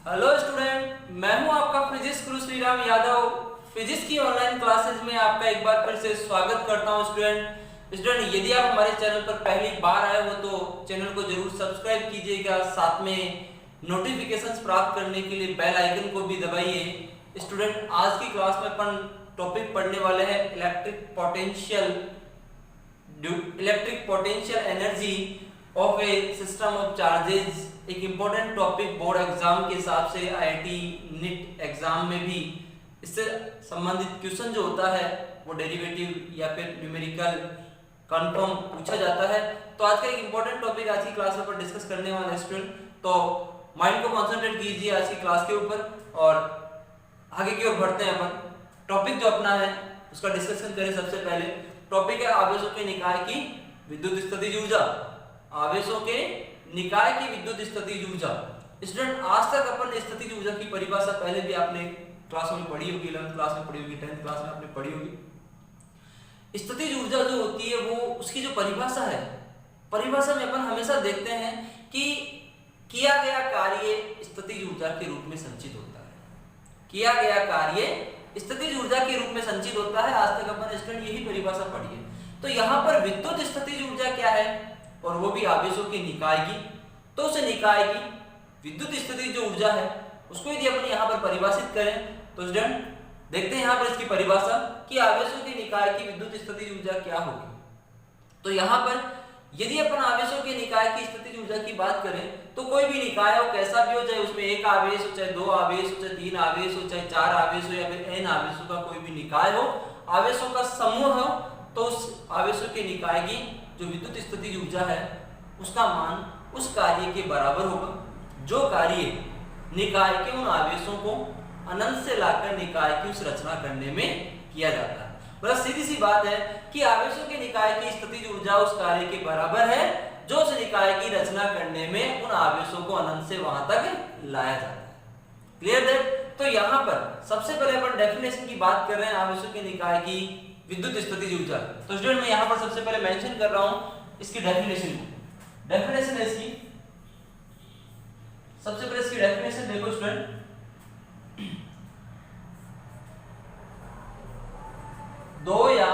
Hello student, मैं हूं आपका फिजिक्स गुरु श्रीराम यादव। फिजिक्स की ऑनलाइन क्लासेस में आपका एक बार फिर से स्वागत करता हूं। स्टूडेंट यदि आप हमारे चैनल पर पहली बार आए हो तो चैनल को जरूर सब्सक्राइब कीजिएगा, साथ में नोटिफिकेशंस प्राप्त करने के लिए बेल आइकन को भी दबाइए। स्टूडेंट आज की क्लास में अपन टॉपिक पढ़ने वाले हैं electric potential energy of A system of charges. एक इंपॉर्टेंट टॉपिक बोर्ड एग्जाम के हिसाब से आईआईटी नीट एग्जाम में भी इससे संबंधित क्वेश्चन जो होता है वो डेरिवेटिव या फिर न्यूमेरिकल कंफर्म पूछा जाता है। तो आज का एक इंपॉर्टेंट टॉपिक आज की क्लास में पर डिस्कस करने वाले हैं स्टूडेंट, तो माइंड को कंसंट्रेट कीजिए आज की क्लास के ऊपर और आगे की ओर बढ़ते हैं। अपन टॉपिक जो अपना है उसका डिस्कशन करें। सबसे पहले टॉपिक है आवेशों के निकाय की विद्युत स्थितिज ऊर्जा। आवेशों के निकाय की विद्युत स्थितिज ऊर्जा। स्टूडेंट आज तक अपन स्थितिज ऊर्जा की परिभाषा पहले भी आपने क्लास में पढ़ी होगी, 11th क्लास में पढ़ी होगी, 10th क्लास में आपने पढ़ी होगी। स्थितिज ऊर्जा जो होती है वो उसकी जो परिभाषा है, परिभाषा में अपन हमेशा देखते हैं कि किया गया कार्य स्थितिज ऊर्जा के रूप में संचित होता है। किया गया कार्य स्थितिज ऊर्जा के रूप में संचित होता है। आज तक अपन स्टूडेंट यही परिभाषा पढ़ी है। तो यहाँ पर विद्युत स्थितिज ऊर्जा क्या है, और वो भी आवेशों के निकाय की। तो उस निकाय की विद्युत स्थितिज जो ऊर्जा है उसको यदि अपन यहाँ पर परिभाषित करें तो स्टूडेंट देखते हैं यहाँ पर इसकी परिभाषा कि आवेशों के निकाय की विद्युत स्थितिज ऊर्जा क्या होगी। तो यहाँ पर यदि अपन आवेशों के निकाय की स्थितिज ऊर्जा की बात करें तो कोई भी निकाय हो, कैसा भी हो, चाहे उसमें एक आवेश हो, चाहे दो आवेश हो, चाहे तीन आवेश हो, चाहे चार आवेश हो, या फिर n आवेशों का कोई भी निकाय हो, आवेशों का समूह हो, तो उस आवेशों के निकाय की जो विद्युत स्थितिज ऊर्जा है उसका मान उस कार्य के बराबर होगा जो कार्य निकाय के उन आवेशों को अनंत से लाकर निकाय की उस रचना करने में किया जाता है। बस सीधी सी बात है कि आवेशों के निकाय की स्थितिज ऊर्जा उस कार्य के बराबर है जो उस निकाय की रचना करने में उन आवेशों को अनंत से वहां तक लाया जाता है। Clear that? तो यहाँ पर सबसे पहले अपन डेफिनेशन की बात कर रहे हैं आवेशों के निकाय की विद्युत स्थितिज ऊर्जा। तो स्टूडेंट मैं यहाँ पर सबसे पहले मेंशन कर रहा हूँ इसकी डेफिनेशन को। डेफिनेशन है इसकी, सबसे पहले इसकी डेफिनेशन देखो स्टूडेंट। दो या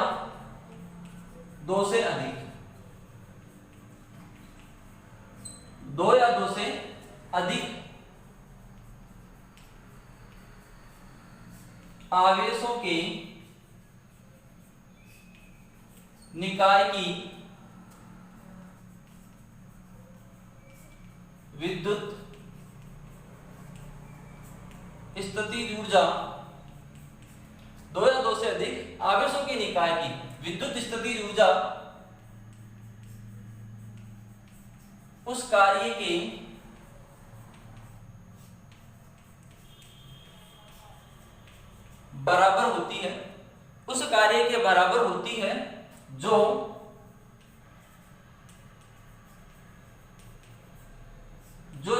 दो से अधिक, दो या दो से अधिक आवेशों के निकाय की विद्युत स्थितिज ऊर्जा, दो या दो से अधिक आवेशों के निकाय की विद्युत स्थितिज ऊर्जा उस कार्य के बराबर होती है, उस कार्य के बराबर होती है जो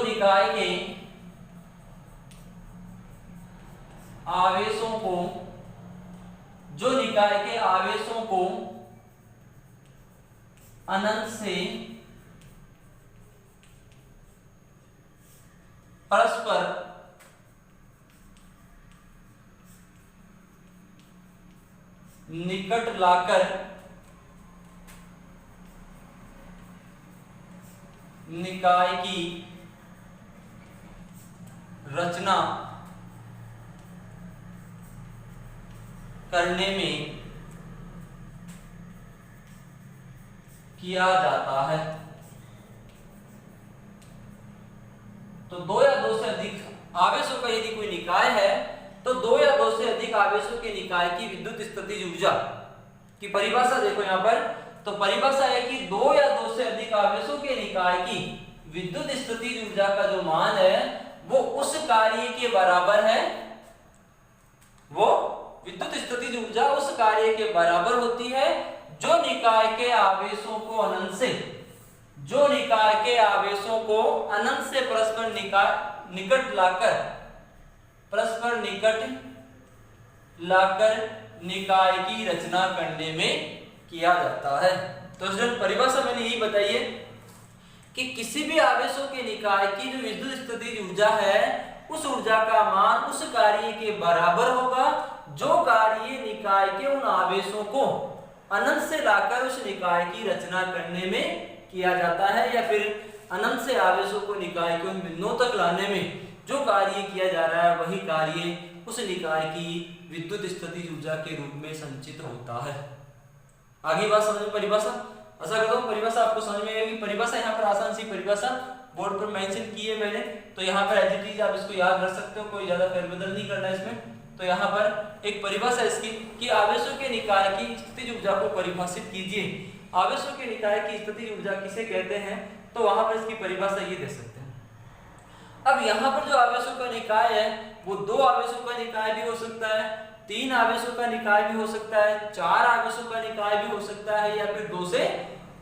निकाय के आवेशों को, जो निकाय के आवेशों को अनंत से परस्पर निकट लाकर निकाय की रचना करने में किया जाता है। तो दो या दो से अधिक आवेशों का यदि कोई निकाय है तो दो या दो से अधिक आवेशों के निकाय की विद्युत स्थितिज ऊर्जा की परिभाषा देखो यहाँ पर। तो परिभाषा है कि दो या दो से अधिक आवेशों के निकाय की विद्युत स्थितिज ऊर्जा का जो मान है वो उस कार्य के बराबर है, वो विद्युत स्थितिज ऊर्जा उस कार्य के बराबर होती है जो निकाय के आवेशों को अनंत से, जो निकाय के आवेशों को अनंत से परस्पर निकट लाकर निकाय की रचना करने में किया जाता है। तो स्टूडेंट परिभाषा मैंने यही बताई है कि किसी भी आवेशों के निकाय की जो विद्युत स्थितिज ऊर्जा है उस ऊर्जा का मान उस कार्य के बराबर होगा जो कार्य निकाय के उन आवेशों को अनंत से लाकर उस निकाय की रचना करने में किया जाता है, या फिर अनंत से आवेशों को निकाय के उन बिंदुओं तक लाने में जो कार्य किया जा रहा है वही कार्य उस निकाय की विद्युत स्थितिज ऊर्जा के रूप में संचित होता है। आगे बात समझ में परिभाषा, ऐसा करता हूं परिभाषा आपको समझ में आएगी। परिभाषा यहाँ पर आसान सी परिभाषा बोर्ड पर मेंशन की है मैंने, तो यहाँ पर एज इट इज आप इसको याद रख सकते हो, कोई ज्यादा फेरबदल नहीं करना इसमें। तो यहाँ पर एक परिभाषा इसकी कि आवेशों के निकाय की स्थितिज ऊर्जा को परिभाषित कीजिए। आवेशों के निकाय की स्थितिज ऊर्जा किसे कहते हैं, तो वहां पर इसकी परिभाषा ये दे सकते हैं। अब यहाँ पर जो आवेशों का निकाय है वो 2 आवेशों का निकाय भी हो सकता है, 3 आवेशों का निकाय भी हो सकता है, 4 आवेशों का निकाय भी हो सकता है, या फिर 2 से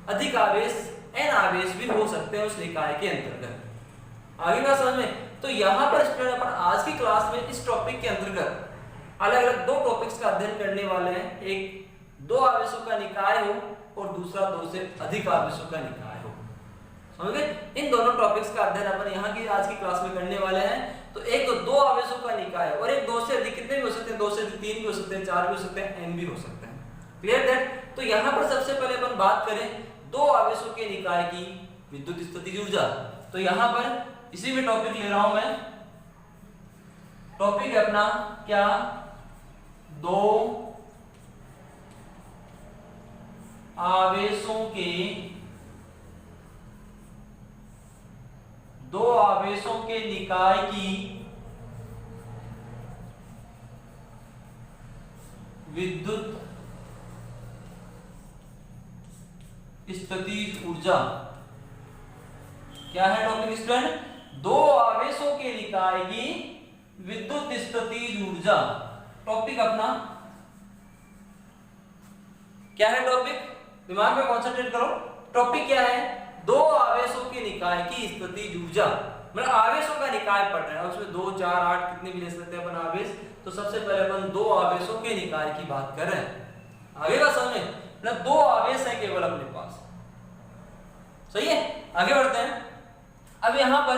अधिक आवेश n आवेश भी हो सकते हैं उस निकाय के अंतर्गत। आगे का समझ में, तो यहाँ पर स्टूडेंट अपन आज की क्लास में इस टॉपिक के अंतर्गत अलग अलग 2 टॉपिक्स का अध्ययन करने वाले हैं। एक 2 आवेशों का निकाय हो और दूसरा 2 से अधिक आवेशों का निकाय हो। समझ गए? इन दोनों टॉपिक्स का अध्ययन अपन यहाँ की आज की क्लास में करने वाले हैं। तो एक तो 2 आवेशों का निकाय और एक 2 से अधिक, कितने भी हो सकते हैं, 2 से अधिक 3 भी हो सकते हैं, 4 भी हो सकते हैं, n भी हो सकते हैं। Clear that? तो यहाँ पर सबसे पहले अपन बात करें 2 आवेशों के निकाय की विद्युत स्थितिज ऊर्जा। तो यहाँ पर इसी में टॉपिक ले रहा हूं मैं, टॉपिक है अपना क्या, 2 आवेशों के निकाय की विद्युत स्थितिज ऊर्जा। क्या है टॉपिक स्टूडेंट? 2 आवेशों के निकाय की विद्युत स्थितिज ऊर्जा। टॉपिक अपना क्या है? टॉपिक दिमाग में कंसंट्रेट करो। टॉपिक क्या है? 2 आवेशों के निकाय की स्थितिज ऊर्जा। मतलब आवेशों का निकाय पढ़ रहे हैं, उसमें 2, 4, 8 कितने भी ले सकते हैं अपन आवेश। तो सबसे पहले अपन 2 आवेशों के निकाय की बात कर रहे हैं। आगे का समझे, मतलब 2 आवेश है केवल अपने पास। सही है, आगे बढ़ते हैं। अब यहां पर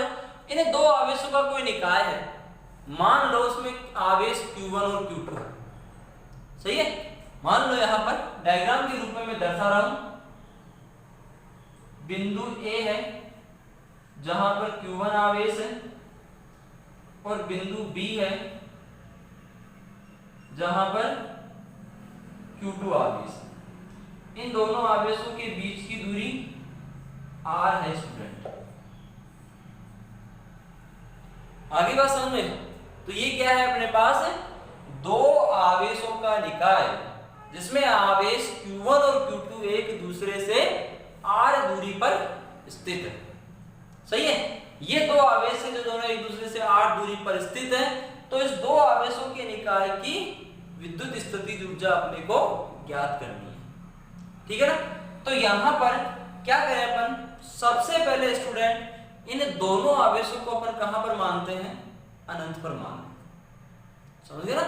इन 2 आवेशों का कोई निकाय है, मान लो उसमें आवेश Q1 और Q2 है। सही है, मान लो यहां पर डायग्राम के रूप में मैं दर्शा रहा हूं, बिंदु A है जहां पर Q1 आवेश है और बिंदु B है जहां पर Q2 आवेश है। इन दोनों आवेशों के बीच की दूरी r है स्टूडेंट। आगे बात समझ में, तो ये क्या है अपने पास, 2 आवेशों का निकाय जिसमें आवेश Q1 और Q2 एक दूसरे से r दूरी पर स्थित है। सही है, ये 2 आवेश है जो दोनों एक दूसरे से r दूरी पर स्थित है। तो इस 2 आवेशों के निकाय की विद्युत स्थितिज ऊर्जा अपने को ज्ञात करनी है। ठीक है ना? तो यहां पर क्या करें अपन, सबसे पहले स्टूडेंट इन दोनों आवेशों को अपन कहां पर मानते हैं, अनंत पर मानते हैं। समझ गए ना?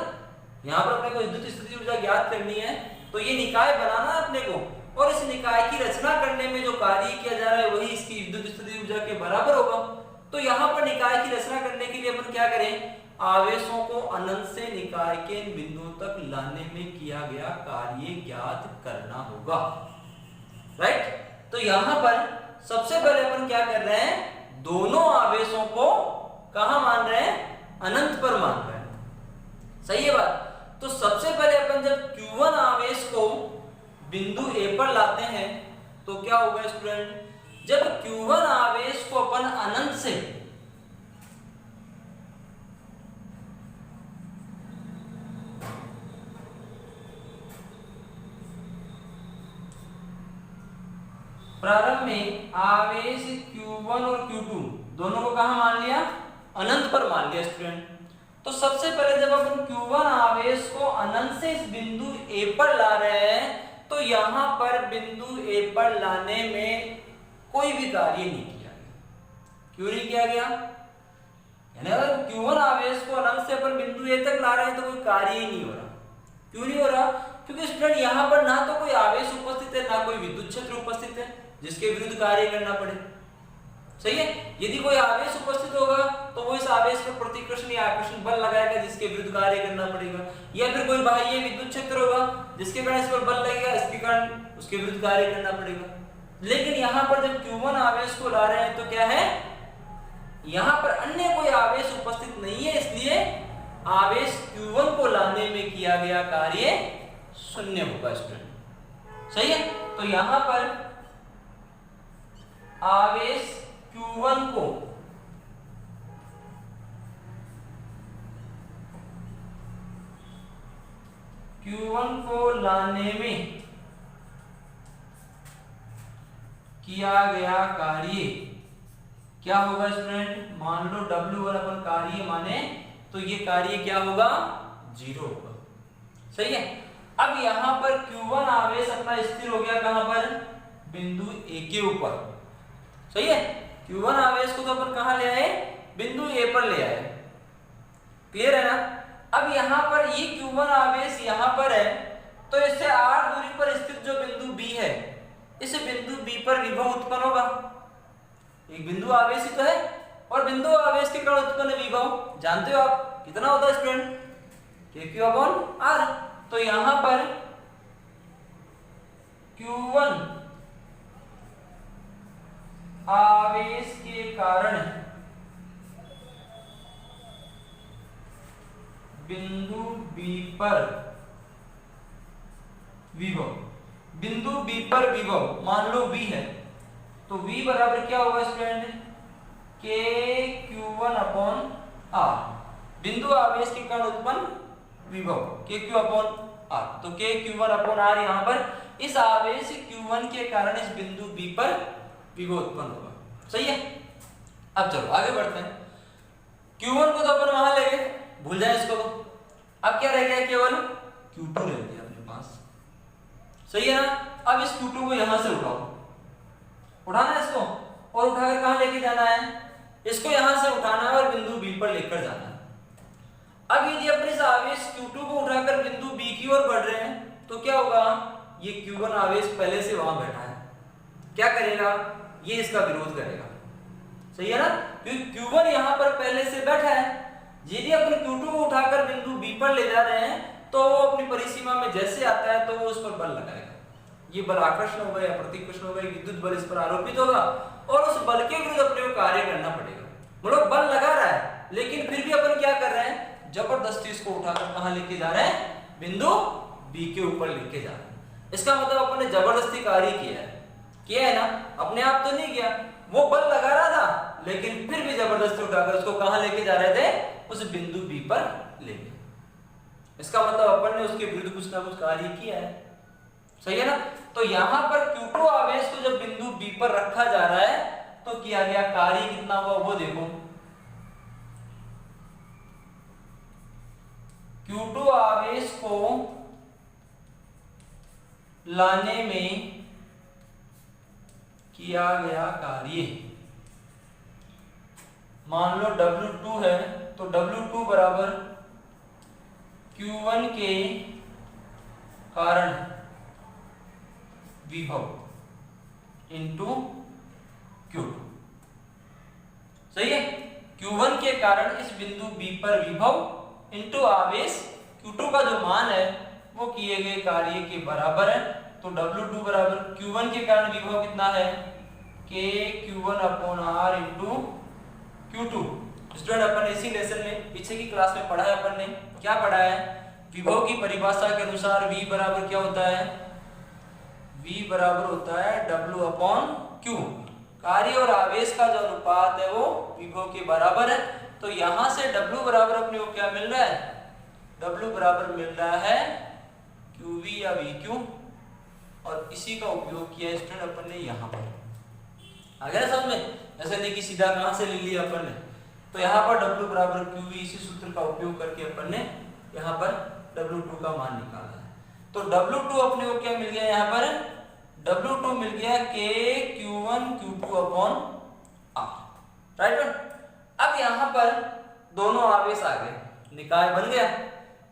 यहां पर अपने को विद्युत स्थितिज ऊर्जा ज्ञात करनी है, तो ये निकाय बनाना है अपने को, और इस निकाय की रचना करने में जो कार्य किया जा रहा है वही इसकी विद्युत स्थितिज ऊर्जा के बराबर होगा। तो यहाँ पर निकाय की रचना करने के लिए अपन क्या करें, आवेशों को अनंत से निकाय के इन बिंदुओं तक लाने में किया गया कार्य ज्ञात करना होगा। राइट? तो यहाँ पर सबसे पहले अपन क्या कर रहे हैं, दोनों आवेशों को कहां मान रहे हैं, अनंत पर मान रहे हैं। सही है बात? तो सबसे पहले अपन जब Q1 आवेश को बिंदु A पर लाते हैं तो क्या होगा स्टूडेंट, जब Q1 आवेश को अपन अनंत से प्रारंभ में आवेश Q1 और Q2 दोनों को कहां मान लिया, अनंत पर मान लिया स्टूडेंट। तो सबसे पहले जब अपन Q1 आवेश को अनंत से इस बिंदु A पर ला रहे हैं, तो यहां पर बिंदु A पर लाने में कोई भी कार्य नहीं किया गया। क्यों नहीं किया गया? यानी अगर Q1 आवेश को अनंत से अपन बिंदु A तक ला रहे हैं तो कोई कार्य ही नहीं हो रहा। क्यों नहीं हो रहा? क्योंकि स्टूडेंट यहां पर ना तो कोई आवेश उपस्थित है, ना कोई विद्युत क्षेत्र उपस्थित है जिसके विरुद्ध कार्य करना पड़े। सही है। यदि कोई आवेश उपस्थित होगा तो वो इस आवेश पर प्रतिकर्षण या आकर्षण बल लगाएगा जिसके विरुद्ध कार्य करना पड़ेगा, या फिर कोई बाह्य विद्युत क्षेत्र होगा जिसके कारण इस पर बल लगेगा, इसके कारण उसके विरुद्ध कार्य करना पड़ेगा। लेकिन यहाँ पर जब Q1 आवेश को ला रहे हैं तो क्या है, यहाँ पर अन्य कोई आवेश उपस्थित नहीं है, इसलिए आवेश Q1 को लाने में किया गया कार्य शून्य होगा स्टूडेंट। सही है। तो यहाँ पर आवेश Q1 को लाने में किया गया कार्य क्या होगा स्टूडेंट, मान लो W1 अपन कार्य माने तो ये कार्य क्या होगा, 0 होगा। सही है। अब यहां पर Q1 आवेश अपना स्थिर हो गया कहां पर, बिंदु A के ऊपर। सही है। Q1 आवेश को तो अपन कहां ले आए, बिंदु A पर ले आए। क्लियर है ना। अब यहां पर ये Q1 आवेश यहां पर है तो इससे r दूरी पर स्थित जो बिंदु B है, इस बिंदु B पर विभव उत्पन्न होगा। एक बिंदु आवेश ही तो है और बिंदु आवेश के कारण उत्पन्न विभव जानते हो आप कितना होता है स्टूडेंट, KQ/R। तो यहां पर Q1 आवेश के कारण बिंदु B पर विभव, बिंदु B पर विभव मान लो V है तो V बराबर क्या होगा स्टूडेंट, KQ1/R। बिंदु आवेश के कारण उत्पन्न विभव KQ/R। तो KQ1/R यहाँ पर इस आवेश Q1 के कारण इस बिंदु B पर विभव उत्पन्न होगा। सही है। अब चलो आगे बढ़ते हैं। Q1 को तो अपन वहां ले गए, भूल जाए इसको। तो अब क्या रह गया, केवल Q2 रह गया अपने पास। सही है ना। अब इस Q2 को यहां से उठाओ, उठाना है इसको, और उठाकर कहां लेके जाना है, इसको यहां से उठाना है और बिंदु B पर लेकर जाना है। अब यदि अपने इस आवेश Q2 को उठाकर बिंदु B की ओर बढ़ रहे हैं तो क्या होगा, ये Q1 आवेश पहले से वहां बैठा है, क्या करेगा, ये इसका विरोध करेगा। सही है ना। क्योंकि Q1 यहां पर पहले से बैठा है, यदि अपन Q2 को उठाकर बिंदु B पर ले जा रहे हैं तो वो अपनी परिसीमा में जैसे आता है तो वो उस पर बल लगाएगा। ये बल आकर्षण होगा या प्रतिकर्षण होगा, विद्युत बल इस पर आरोपित होगा और उस बल के विरुद्ध अपने को कार्य करना पड़ेगा। मतलब बल लगा रहा है लेकिन फिर भी अपन क्या कर रहे हैं, जबरदस्ती इसको उठाकर कहां लेके जा रहे हैं, बिंदु B के ऊपर लेके जा रहे हैं। इसका मतलब अपन ने जबरदस्ती कार्य किया है ना, अपने आप तो नहीं किया। वो बल लगा रहा था लेकिन फिर भी जबरदस्ती उठाकर उसको कहां लेके जा रहे थे, उस बिंदु B पर लेके। इसका मतलब अपन ने उसके विरुद्ध कुछ ना कुछ कार्य किया है। सही है ना। तो यहां पर Q2 आवेश को जब बिंदु B पर रखा जा रहा है तो किया गया कार्य कितना हुआ वो देखो। Q2 आवेश को लाने में किया गया कार्य, मान लो W2 है तो W2 बराबर Q1 के कारण विभव इंटू Q2। सही है। Q1 के कारण इस बिंदु B पर विभव इंटू आवेश Q2 का जो मान है वो किए गए कार्य के बराबर है। तो W2 बराबर Q1 के कारण विभव कितना है, KQ1/R इंटू Q2। स्टूडेंट अपन इसी लेसन में पीछे की क्लास में पढ़ा है, अपन ने क्या पढ़ा है, विभव की परिभाषा के अनुसार V बराबर क्या होता है, V बराबर होता है W/Q। कार्य और आवेश का जो अनुपात है वो विभव के बराबर है। तो यहां से W बराबर अपने को क्या मिल रहा है, W बराबर मिल रहा है QV या VQ, और इसी का उपयोग किया स्टूडेंट अपन ने यहाँ पर। आ गया समझ में। ऐसा नहीं कि सीधा कहां से ले लिया अपन ने, तो यहाँ पर W बराबर QV इसी सूत्र का उपयोग करके अपन ने यहाँ पर W2 का मान निकाला है। तो W2 अपने को क्या मिल गया, यहाँ पर W2 मिल गया KQ1/Q2/R। राइट। अब यहाँ पर दोनों आवेश आ गए, निकाय बन गया।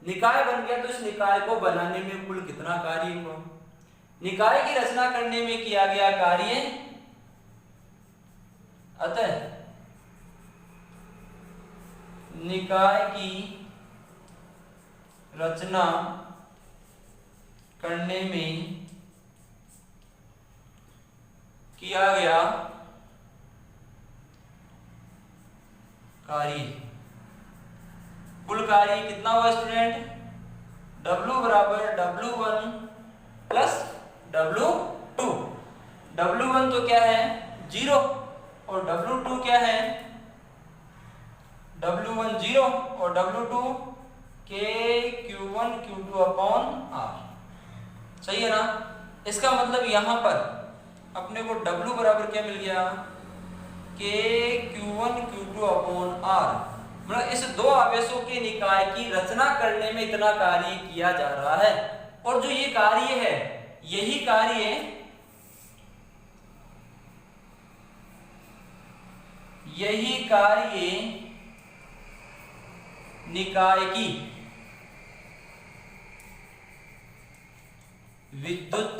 निकाय बन गया तो इस निकाय को बनाने में कुल कितना कार्य हुआ, निकाय की रचना करने में किया गया कार्य अतः निकाय की रचना करने में किया गया कार्य, कुल कार्य कितना हुआ स्टूडेंट? W बराबर W1 प्लस W2। W1 तो क्या है 0 और W2 क्या है W1 0 और W2 K Q1 Q2 upon R। सही है ना? इसका मतलब यहां पर अपने को W बराबर क्या मिल गया K Q1 Q2 upon R। मतलब इस दो आवेशों के निकाय की रचना करने में इतना कार्य किया जा रहा है, और जो ये कार्य है यही कार्य निकाय की विद्युत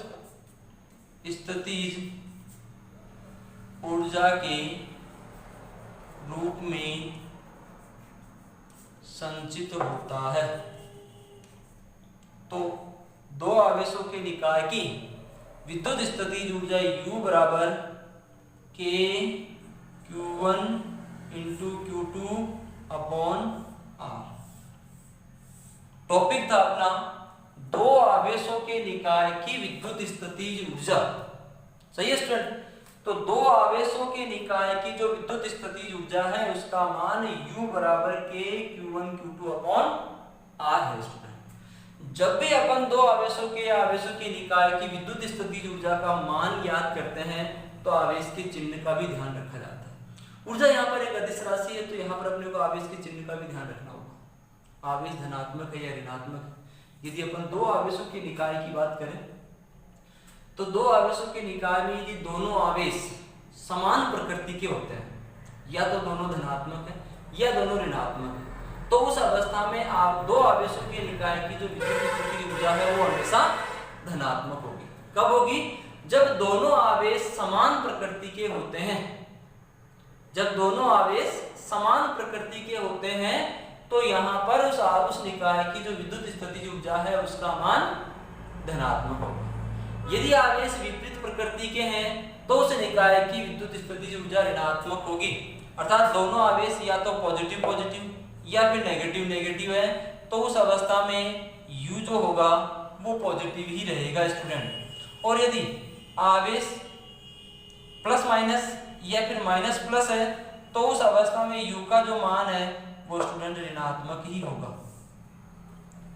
स्थितिज ऊर्जा के रूप में संचित होता है। तो दो आवेशों के निकाय की विद्युत स्थितिज ऊर्जा U बराबर K Q1 into Q2 upon R। Topic था अपना दो आवेशों के निकाय की विद्युत स्थितिज ऊर्जा। सही है स्टूडेंट? तो दो आवेशों के निकाय की जो विद्युत स्थितिज ऊर्जा है उसका मान U बराबर K Q1 Q2 upon R है स्टूडेंट। जब भी अपन दो आवेशों की निकाय की विद्युत स्थितिज ऊर्जा का मान याद करते हैं तो आवेश के चिन्ह का भी ध्यान रखा जाता है। ऊर्जा यहाँ पर एक अदिश राशि है तो यहाँ पर अपने को आवेश के चिन्ह का भी ध्यान रखना होगा। आवेश धनात्मक है या ऋणात्मक है। यदि अपन दो आवेशों की निकाय की बात करें तो दो आवेशों के निकाय में यदि दोनों आवेश समान प्रकृति के होते हैं, या तो दोनों धनात्मक है या दोनों ऋणात्मक है, तो उस अवस्था में आप दो आवेशों के निकाय की जो विद्युत स्थितिज ऊर्जा है वो हमेशा धनात्मक होगी। कब होगी? जब दोनों आवेश समान प्रकृति के होते हैं। जब दोनों आवेश समान प्रकृति के होते हैं तो यहाँ पर उस निकाय की जो विद्युत स्थितिज ऊर्जा है उसका मान धनात्मक होगा। यदि आवेश विपरीत प्रकृति के हैं तो उस निकाय की विद्युत स्थितिज ऊर्जा ऋणात्मक होगी। अर्थात दोनों आवेश या तो पॉजिटिव पॉजिटिव या फिर नेगेटिव नेगेटिव है, तो उस अवस्था में U जो होगा वो पॉजिटिव ही रहेगा स्टूडेंट। और यदि आवेश प्लस माइनस या फिर माइनस प्लस है तो उस अवस्था में U का जो मान है वो स्टूडेंट ऋणात्मक ही होगा।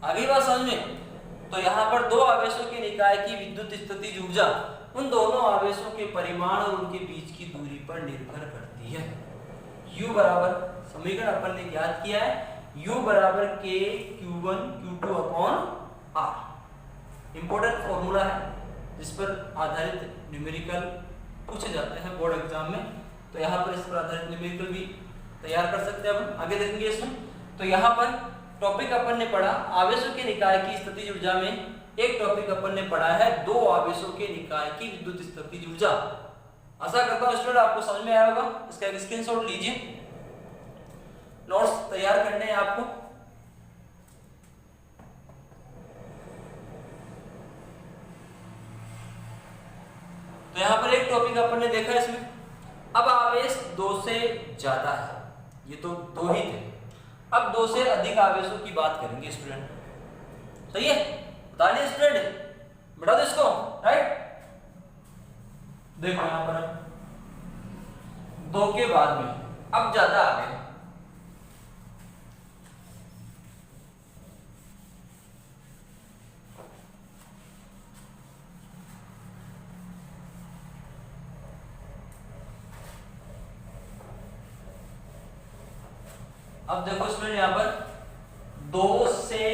आगे बात समझ में? तो यहाँ पर दो आवेशों के निकाय की विद्युत स्थितिज ऊर्जा उन दोनों आवेशों के परिमाण और उनके बीच की दूरी पर निर्भर करती है। U बराबर समीकरण अपन ने ज्ञात किया है U बराबर K Q1 Q2 upon R। Important formula है जिस पर आधारित न्यूमेरिकल पूछे जाते हैं बोर्ड एग्जाम में, तो यहाँ पर इस पर आधारित न्यूमेरिकल भी तैयार कर सकते हैं अपन। आगे देखेंगे इसमें। तो यहाँ पर टॉपिक अपन ने पढ़ा आवेशों के निकाय की स्थितिज ऊर्जा में एक टॉपिक अपन ने पढ़ा है दो आवेशों के निकाय की विद्युत स्थितिज ऊर्जा। आशा करता हूँ स्टूडेंट आपको समझ में आया होगा। इसका एक स्क्रीनशॉट लीजिए, नोट्स तैयार करने हैं आपको। तो यहाँ पर एक टॉपिक अपन ने देखा इसमें। अब आवेश दो से ज्यादा है, ये तो दो ही थे, अब दो से अधिक आवेशों की बात करेंगे स्टूडेंट। सही है? बता दिए स्टूडेंट, बता दो इसको, राइट? देखो यहां पर दो के बाद में अब ज्यादा आ गए। अब देखो स्टूडेंट यहां पर दो से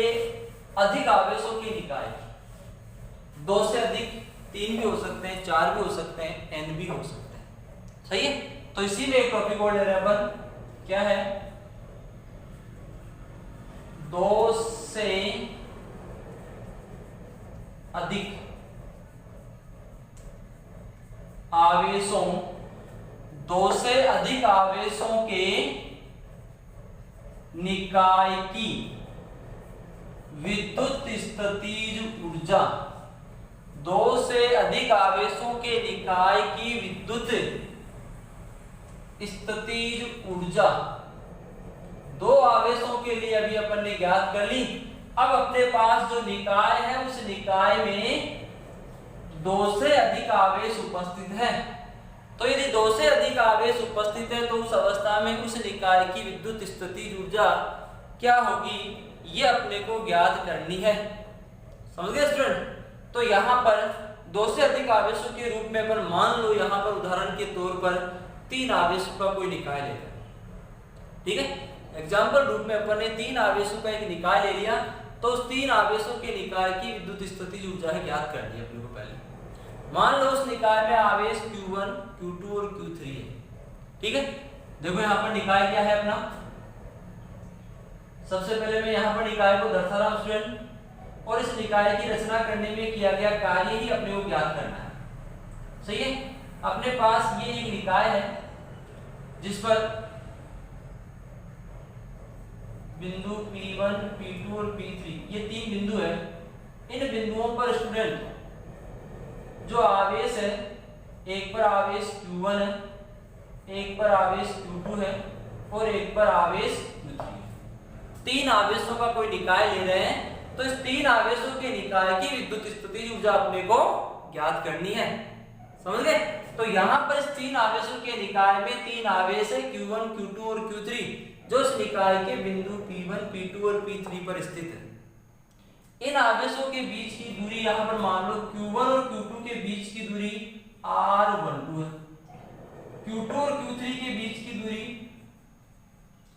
अधिक आवेशों की निकाय, दो से अधिक, तीन भी हो सकते हैं, चार भी हो सकते हैं, n भी हो सकते हैं। सही है? तो इसीलिए एक टॉपिक और ले रहे हैं अपन, क्या है? दो से अधिक आवेशों दो से अधिक आवेशों के निकाय की विद्युत स्थितिज ऊर्जा, दो से अधिक आवेशों के निकाय की विद्युत स्थितिज ऊर्जा, दो आवेशों के लिए अभी अपन ने ज्ञात कर ली। अब अपने पास जो निकाय है उस निकाय में दो से अधिक आवेश उपस्थित है। तो यदि दो से अधिक आवेश उपस्थित है तो उस अवस्था में उस निकाय की विद्युत स्थितिज ऊर्जा क्या होगी, ये अपने को ज्ञात करनी है। समझ गए स्टूडेंट? तो यहाँ पर दो से अधिक आवेशों के रूप में अपन मान लो, यहाँ पर उदाहरण के तौर पर 3 आवेशों का कोई निकाय लेकर, ठीक है, एग्जाम्पल रूप में अपन ने 3 आवेशों का एक निकाय ले लिया, तो उस 3 आवेशों के निकाय की विद्युत स्थितिज ऊर्जा है ज्ञात करनी है अपने को। पहले मान लो उस निकाय में आवेश Q1, Q2 और Q3 है, ठीक है। देखो यहाँ पर निकाय क्या है अपना, सबसे पहले मैं यहाँ पर निकाय को दर्शा रहा हूँ स्टूडेंट, और इस निकाय की रचना करने में किया गया कार्य ही अपने को ज्ञात करना है। सही है, अपने पास ये एक निकाय है जिस पर बिंदु P1, P2 और P3 ये 3 बिंदु है। इन बिंदुओं पर स्टूडेंट जो आवेश है, एक पर आवेश Q1 है, एक पर आवेश Q2 है और एक पर आवेश Q3 है। 3 आवेशों का कोई निकाय ले रहे हैं, तो इस 3 आवेशों के निकाय की विद्युत स्थितिज ऊर्जा अपने को ज्ञात करनी है। समझ गए? तो यहाँ पर इस 3 आवेशों के निकाय में 3 आवेश है Q1, Q2 और Q3 जो इस निकाय के बिंदु P1, P2 और P3 पर स्थित है। इन आवेशों के बीच की दूरी यहाँ पर मान लो Q1 और Q2 के बीच की दूरी R12 है, Q2 और Q3 के बीच की दूरी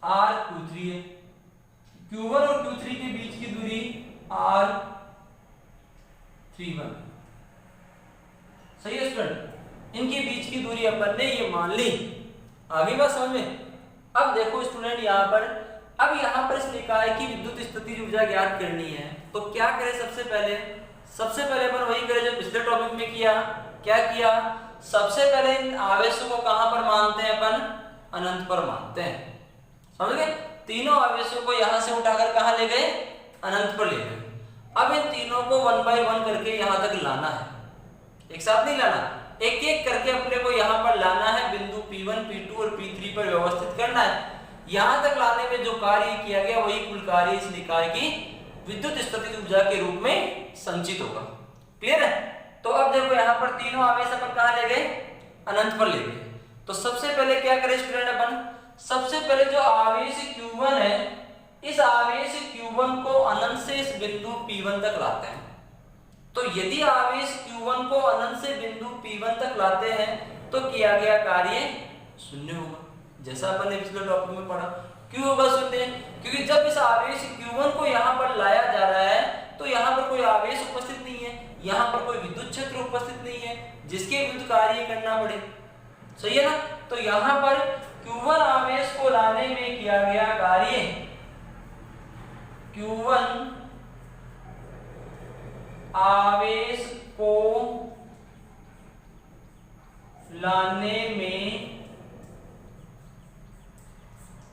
R23 है, Q1 और Q3 के बीच की दूरी R31। सही है स्टूडेंट? इनके बीच की दूरी अपन ने ये मान ली। आगे बात समझ में? अब देखो स्टूडेंट यहाँ पर, अब यहाँ पर इस निकाय की विद्युत स्थितिज ऊर्जा ज्ञात करनी है, तो क्या करें सबसे पहले? सबसे पहले अपन वही करें जो पिछले टॉपिक में किया। क्या किया? सबसे पहले इन आवेशों को कहां पर मानते हैं अपन? अनंत पर मानते हैं। समझ गए? तीनों आवेशों को यहां से उठाकर कहां ले गए? अनंत पर ले गए। अब इन तीनों को 1 by 1 करके यहां तक लाना है, एक साथ नहीं लाना, एक एक करके अपने को यहां पर लाना है, बिंदु P1, P2 और P3 पर व्यवस्थित करना है। यहां तक लाने में जो कार्य किया गया वही कुल कार्य इस निकाय की विद्युत स्थितिज ऊर्जा के रूप में संचित होगा। क्लियर है? तो अब देखो यहाँ पर तीनों आवेश अपन कहां ले गए? अनंत पर ले गए। तो सबसे पहले क्या करें स्टूडेंट अपन? सबसे पहले जो आवेश Q1 है, इस आवेश Q1 को अनंत से इस बिंदु P1 तक लाते हैं। तो यदि आवेश Q1 को अनंत से बिंदु P1 तक लाते हैं तो किया गया कार्य शून्य होगा, जैसा अपन ने पिछले टॉपिक में पढ़ा। क्यों होगा शून्य? क्योंकि जब इस आवेश Q1 को यहाँ पर लाया जा रहा है तो यहाँ पर कोई आवेश उपस्थित नहीं है, यहाँ पर कोई विद्युत क्षेत्र उपस्थित नहीं है जिसके विरुद्ध कार्य करना पड़े। सही है ना? तो यहाँ पर Q1 आवेश को लाने में किया गया कार्य, Q1 आवेश को लाने में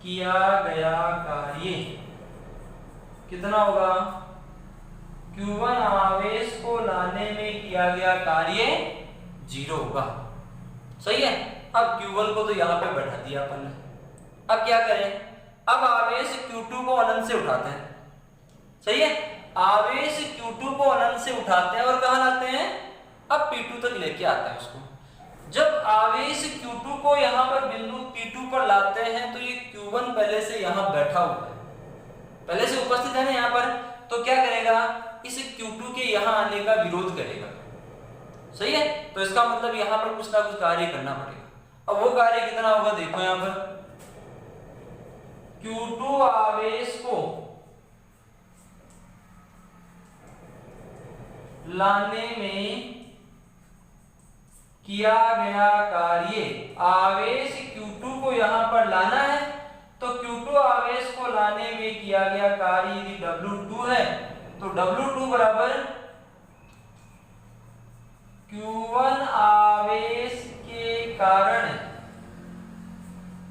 किया गया कार्य कितना होगा? Q1 आवेश को लाने में किया गया कार्य 0 होगा। सही है? अब Q1 को तो यहाँ पे बैठा दिया अपन ने। अब क्या करें? अब आवेश Q2 को अनंत से उठाते हैं। सही है? आवेश Q2 को अनंत से उठाते हैं और कहां लाते हैं? अब P2 तक लेके आते हैं उसको। जब आवेश Q2 को यहाँ पर बिंदु P2 पर लाते हैं तो ये Q1 पहले से यहाँ बैठा हुआ है, पहले से उपस्थित है ना यहाँ पर, तो क्या करेगा? इस Q2 के यहाँ आने का विरोध करेगा। सही है? तो इसका मतलब यहाँ पर कुछ ना कुछ कार्य करना पड़ेगा। अब वो कार्य कितना होगा? देखो यहाँ पर Q2 आवेश को लाने में किया गया कार्य, आवेश Q2 को यहां पर लाना है तो Q2 आवेश को लाने में किया गया कार्य यदि W2 है तो W2 बराबर Q1 आवेश के कारण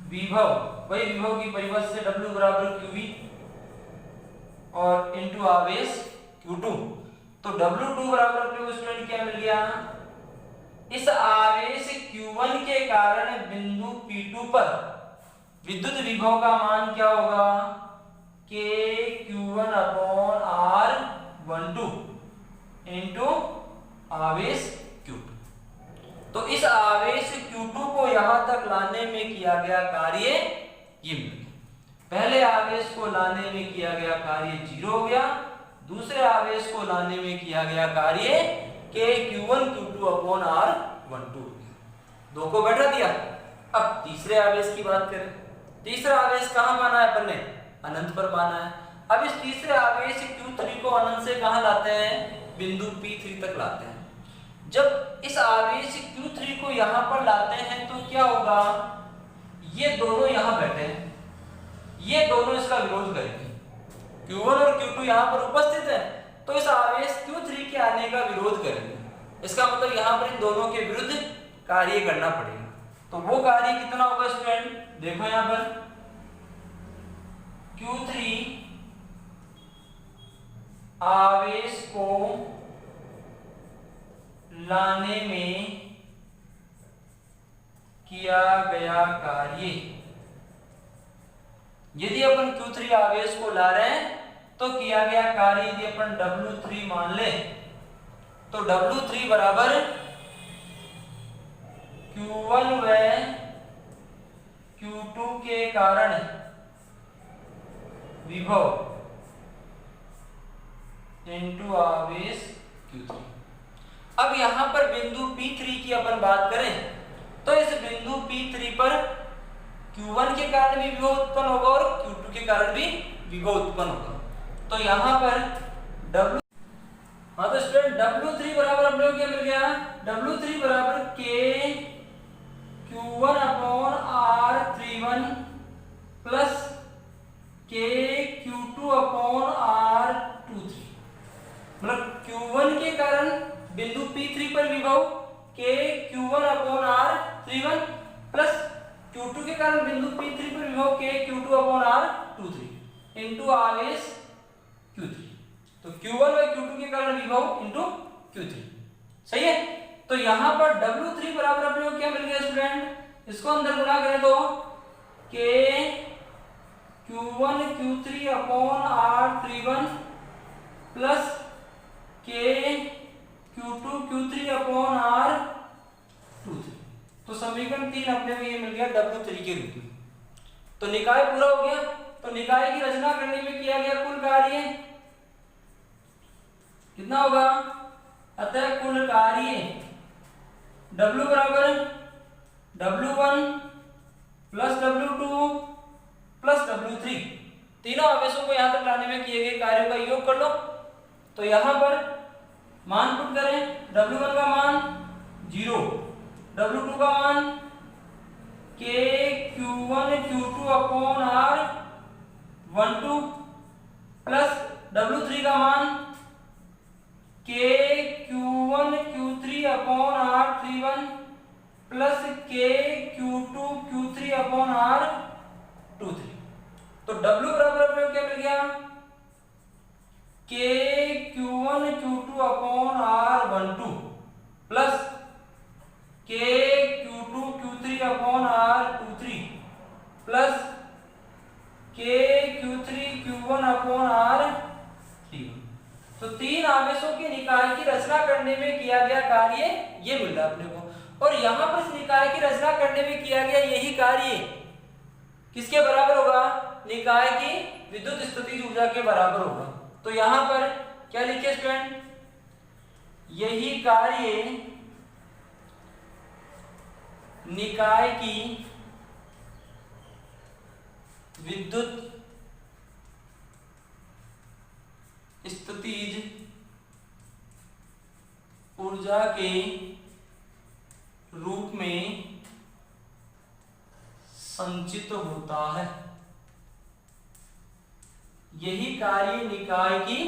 विभव, वही विभव की परिभाषा से W बराबर QV और इनटू आवेश Q2। तो W2 बराबर अपने को स्टूडेंट क्या मिल गया, इस आवेश Q1 के कारण बिंदु P2 पर विद्युत विभव का मान क्या होगा, K Q1 upon R12 into आवेश Q2। तो इस आवेश Q2 को यहां तक लाने में किया गया कार्य ये मिल गया। पहले आवेश को लाने में किया गया कार्य 0 हो गया, दूसरे आवेश को लाने में किया गया कार्य K Q1 Q2 upon R12, दो को बैठा दिया। अब तीसरे आवेश की बात करें, तीसरा आवेश कहां पाना है अपन ने, अनंत पर पाना है। अब इस तीसरे आवेश Q3 को अनंत से कहां लाते हैं, बिंदु P3 तक लाते हैं। जब इस आवेश Q3 को यहां पर लाते हैं तो क्या होगा, ये दोनों यहां बैठे हैं, ये दोनों इसका विरोध करेंगे। Q1 और Q2 यहां पर उपस्थित है, तो इस आवेश Q3 के आने का विरोध करेंगे। इसका मतलब यहां पर इन दोनों के विरुद्ध कार्य करना पड़ेगा। तो वो कार्य कितना होगा स्टूडेंट, देखो यहां पर Q3 आवेश को लाने में किया गया कार्य, यदि अपन Q3 आवेश को ला रहे हैं तो किया गया कार्य यदि अपन W3 मान ले तो W3 बराबर Q1 व Q2 के कारण विभव इनटू आवेश Q3। अब यहां पर बिंदु P3 की अपन बात करें तो इस बिंदु P3 पर Q1 के कारण भी विभव उत्पन्न होगा और Q2 के कारण भी विभव उत्पन्न होगा। तो यहां पर W, हाँ तो स्टूडेंट W3 बराबर अपने को क्या मिल गया, W3 बराबर K Q1 upon R31 plus K Q2 upon R23। मतलब Q1 के कारण बिंदु P3 पर विभव K Q1 upon R31 plus Q2 के कारण बिंदु P3 पर विभव K Q2 upon R23 into आवेश Q3। तो Q1 और Q2 के कारण विभव इनटू Q3, सही है। तो यहां पर W3 बराबर अपने को क्या मिल गया स्टूडेंट, इसको अंदर गुणा करें तो K Q1 Q3 upon R31 plus K Q2 Q3 upon R23। तो समीकरण 3 अपने को ये मिल गया W3 के रूप में। तो निकाय पूरा हो गया। तो निकाय की रचना करने में किया गया कुल कार्य कितना होगा, अतः कुल कार्य W बराबर W1 plus W2 plus W3, तीनों आवेशों को यहां तक लाने में किए गए कार्यों का योग कर लो। तो यहां पर मान पुट करें, W1 का मान 0, W2 का मान K Q1 Q2 upon R12 plus W3 का मान K Q1 Q3 upon R31 plus K Q2 Q3 upon R23। तो W बराबर अपने को क्या मिल गया, K Q1 Q2 upon R12 plus K Q2 Q3 upon R23 plus K Q3 Q1 upon R31। तो तीन आवेशों के निकाय की रचना करने में किया गया कार्य ये मिल रहा अपने को। और यहां पर इस निकाय की रचना करने में किया गया यही कार्य किसके बराबर होगा, निकाय की विद्युत स्थितिज ऊर्जा के बराबर होगा। तो यहां पर क्या लिखे स्टूडेंट, यही कार्य निकाय की विद्युत स्थितिज ऊर्जा के रूप में संचित होता है। यही कार्य निकाय की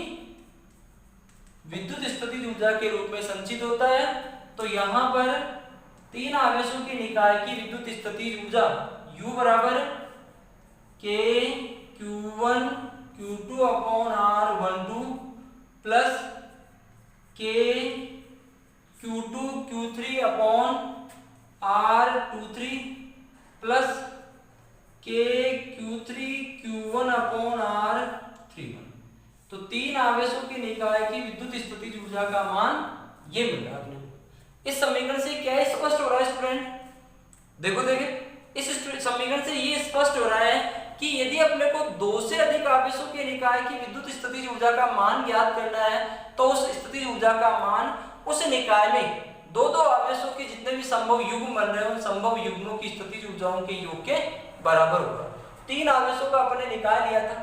विद्युत स्थितिज ऊर्जा के रूप में संचित होता है। तो यहां पर तीन आवेशों के निकाय की विद्युत स्थितिज ऊर्जा U बराबर K Q1 Q2 upon R12 plus K Q2 Q3 upon R23 plus K Q3 Q1 upon R31। तो तीन आवेशों के निकाय की विद्युत स्थितिज ऊर्जा का मान ये मिल रहा है आपने। इस समीकरण से क्या स्पष्ट हो रहा है स्टूडेंट? देखो इस समीकरण से ये स्पष्ट हो रहा है कि यदि अपने को दो से अधिक आवेशों के निकाय की विद्युत स्थितिज ऊर्जा का मान ज्ञात करना है तो उस स्थितिज ऊर्जा का मान उस निकाय में दो आवेशों के जितने भी संभव युग्म बन रहे हैं उन संभव युग्मों की स्थितिज ऊर्जाओं के योग के बराबर होगा। तीन आवेशों का अपने निकाय लिया था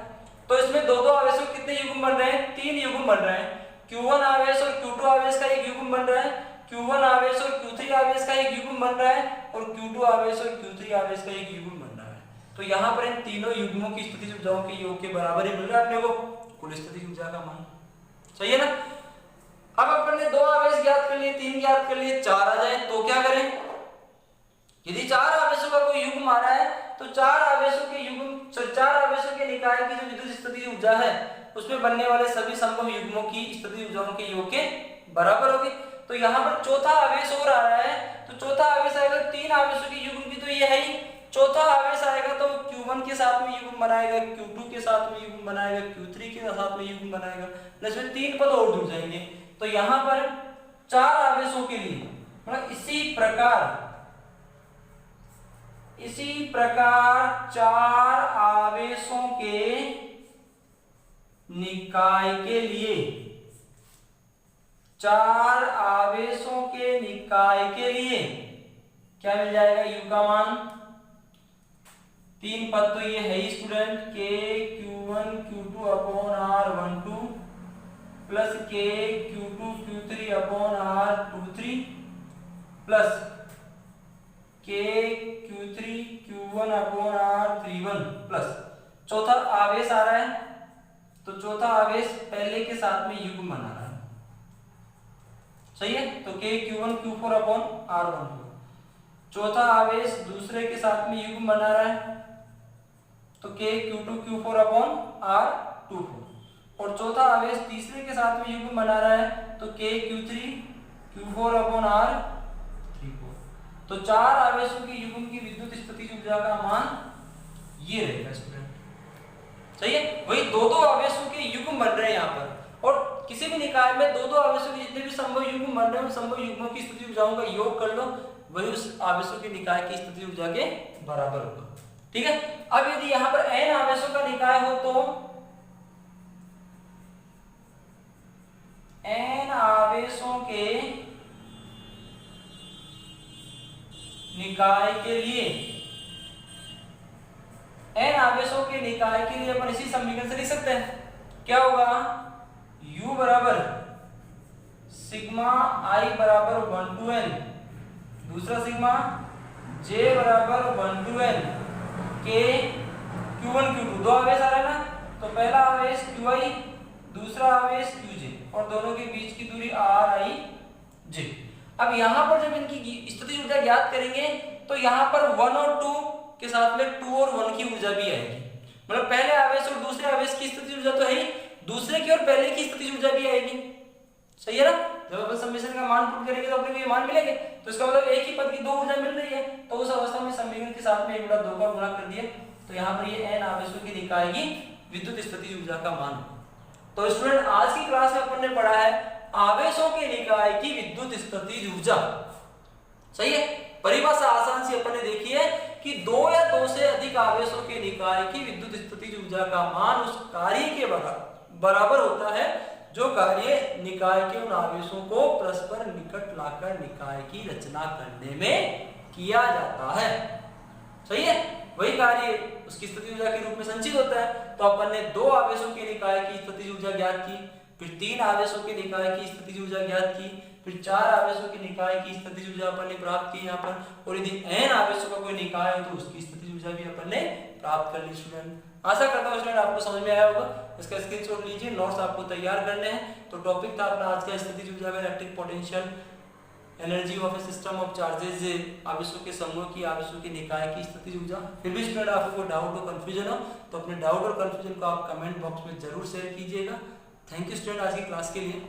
तो इसमें दो आवेशों के कितने युग्म बन रहे हैं? तीन युग्म बन रहे हैं। Q1 आवेश और Q2 आवेश का एक युग्म बन रहा है, Q1 आवेश और Q3 आवेश का एक युग्म बन रहा है और Q2 आवेश और Q3 आवेश का एक युग्म बन रहा है। तो यहाँ पर इन तीनों युग्मों की स्थितिज ऊर्जाओं के योग के बराबर ही मिल रहा है अपने को कुल स्थितिज ऊर्जा का मान। सही है ना? अब अपन ने दो आवेश ज्ञात कर लिए, तीन ज्ञात कर लिए, चार आ जाए तो क्या करें? यदि चार आवेशों का कोई युग्म आ रहा है तो चार आवेशों के निकाय की जो विद्युत स्थितिज ऊर्जा है उसमें बनने वाले सभी संभव युग्मों की स्थितिज ऊर्जाओं के योग के बराबर होगी। तो यहाँ पर चौथा आवेश और आ रहा है तो चौथा आवेश आएगा, तीन आवेशों के युग्म की तो ये है ही, चौथा आवेश आएगा तो Q1 के साथ में युग्म बनाएगा, Q2 के साथ में युग्म बनाएगा, Q3 के साथ में युग्म बनाएगा, इसमें तीन पद और जुड़ जाएंगे। तो यहाँ पर चार आवेशों के लिए मतलब इसी प्रकार चार आवेशों के निकाय के लिए क्या मिल जाएगा? U का मान तीन पद तो ये है ही student, K Q1 Q2 upon R12 plus K Q2 Q3 upon R23 plus K Q3 Q1 upon R31 plus चौथा आवेश आ रहा है तो चौथा आवेश पहले के साथ में युग्म बना रहा है। सही है? तो K Q1 Q4 upon R12, चौथा आवेश दूसरे के साथ में युग्म बना रहा है तो K Q2 Q4 upon R24 और चौथा आवेश तीसरे के साथ में युग्म बना रहा है तो K Q3 Q4 upon R34। तो चार आवेशों की युग्म की विद्युत स्थितिज ऊर्जा का मान ये रहेगा स्टूडेंट। सही है? वही दो आवेशों के युग्म बन रहे हैं यहाँ पर और किसी भी निकाय में दो आवेशों के जितने भी संभव युग्म बन रहे हैं उन संभव युग्मों की स्थितिज ऊर्जाओं का योग कर लो, वही उस आवेशों के निकाय की स्थितिज ऊर्जा के बराबर होगा। ठीक है? अब यदि यहाँ पर n आवेशों का निकाय हो तो n आवेशों के निकाय के लिए अपन इसी समीकरण से लिख सकते हैं। क्या होगा? U बराबर सिग्मा I बराबर 1 to n, दूसरा सिग्मा J बराबर 1 to n K Q1 Q2 दो आवेश आ रहा है ना, तो पहला आवेश Qi, दूसरा आवेश Qj और दोनों के बीच की दूरी Rij। अब यहाँ पर जब इनकी स्थितिज ऊर्जा ज्ञात करेंगे तो यहाँ पर 1 और 2 के साथ में 2 और 1 की ऊर्जा भी आएगी। मतलब पहले आवेश और दूसरे आवेश की स्थितिज ऊर्जा तो है ही, दूसरे की और पहले की स्थितिज ऊर्जा भी आएगी। सही है ना? जब अपन समेशन का मान पुट करेंगे तो अपने को ये मान मिलेंगे, तो इसका मतलब एक ही पद की दो ऊर्जा मिल रही है, तो उस अवस्था में समीकरण के साथ में 1/2 का गुणा कर दिया तो यहाँ पर ये n आवेशों की निकाय की विद्युत स्थितिज ऊर्जा का मान। तो स्टूडेंट आज की क्लास में अपन ने पढ़ा है आवेशों के निकाय की विद्युत स्थितिज ऊर्जा। सही है? परिभाषा आसान सी अपन ने देखी है कि दो या दो से अधिक आवेशों के निकाय की विद्युत स्थितिज ऊर्जा का मान उस कार्य के बराबर होता है जो कार्य निकाय के उन आवेशों को परस्पर निकट लाकर निकाय की रचना करने में किया जाता है। सही है? वही कार्य उसकी स्थितिज ऊर्जा के रूप में संचित होता है। तो अपन ने दो आवेशों के निकाय की स्थितिज ऊर्जा ज्ञात की, फिर तीन आवेशों के निकाय की स्थितिज ऊर्जा ज्ञात की, फिर चार आवेशों के निकाय की स्थितिज ऊर्जा अपन ने प्राप्त की यहाँ पर, और यदि n आवेशों का कोई निकाय हो तो उसकी स्थितिज ऊर्जा भी अपन ने प्राप्त कर ली। स्टूडेंट आशा करता हूँ स्टूडेंट आपको समझ में आया होगा। इसका स्क्रीनशॉट लीजिए, नोट्स आपको तैयार करने हैं। तो टॉपिक था अपना आज का स्थितिज ऊर्जा का electric potential energy of A system of charges, आवेशों के समूह की, आवेशों के निकाय की स्थितिज ऊर्जा। फिर भी स्टूडेंट आपको कोई डाउट और कंफ्यूजन हो तो अपने डाउट और कंफ्यूजन को आप कमेंट बॉक्स में जरूर शेयर कीजिएगा। थैंक यू स्टूडेंट आज की क्लास के लिए।